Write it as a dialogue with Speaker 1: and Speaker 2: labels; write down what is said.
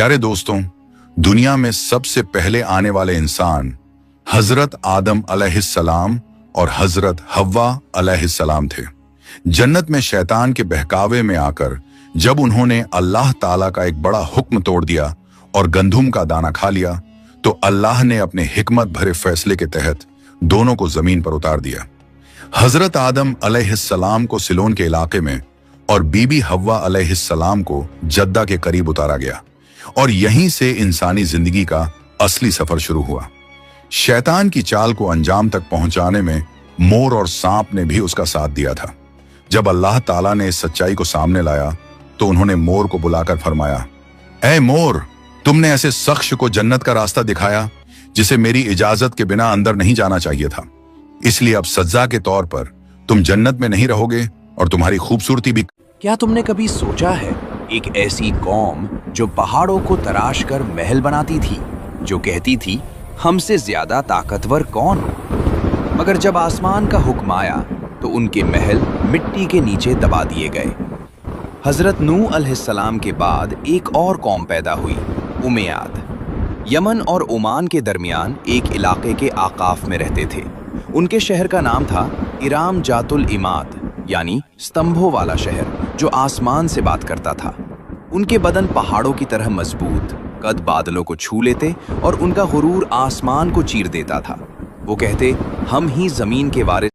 Speaker 1: प्यारे दोस्तों, दुनिया में सबसे पहले आने वाले इंसान हजरत आदम अलैहिस्सलाम और हजरत हव्वा अलैहिस्सलाम थे। जन्नत में शैतान के बहकावे में आकर जब उन्होंने अल्लाह ताला का एक बड़ा हुक्म तोड़ दिया और गंधुम का दाना खा लिया, तो अल्लाह ने अपने हिकमत भरे फैसले के तहत दोनों को जमीन पर उतार दिया। हजरत आदम अलैहिस्सलाम को सिलोन के इलाके में और बीबी हव्वा अलैहिस्सलाम को जद्दा के करीब उतारा गया और यहीं से इंसानी जिंदगी का असली सफर शुरू हुआ। शैतान की चाल को अंजाम तक पहुंचाने में मोर और सांप ने भी उसका साथ दिया था। जब अल्लाह ताला ने इस सच्चाई को सामने लाया तो उन्होंने मोर को बुलाकर फरमाया, ऐ मोर, तुमने ऐसे शख्स को जन्नत का रास्ता दिखाया जिसे मेरी इजाजत के बिना अंदर नहीं जाना चाहिए था। इसलिए अब सजा के तौर पर तुम जन्नत में नहीं रहोगे और तुम्हारी खूबसूरती भी।
Speaker 2: क्या तुमने कभी सोचा है, एक ऐसी कौम जो पहाड़ों को तराश कर महल बनाती थी, जो कहती थी हमसे ज्यादा ताकतवर कौन, मगर जब आसमान का हुक्म आया तो उनके महल मिट्टी के नीचे दबा दिए गए। हजरत नूह अलैहिस्सलाम के बाद एक और कौम पैदा हुई, उमैयाद। यमन और ओमान के दरमियान एक इलाके के आकाफ में रहते थे। उनके शहर का नाम था इराम जातुल इमाद, यानी स्तंभों वाला शहर जो आसमान से बात करता था। उनके बदन पहाड़ों की तरह मजबूत, कद बादलों को छू लेते और उनका गुरूर आसमान को चीर देता था। वो कहते, हम ही जमीन के वारिस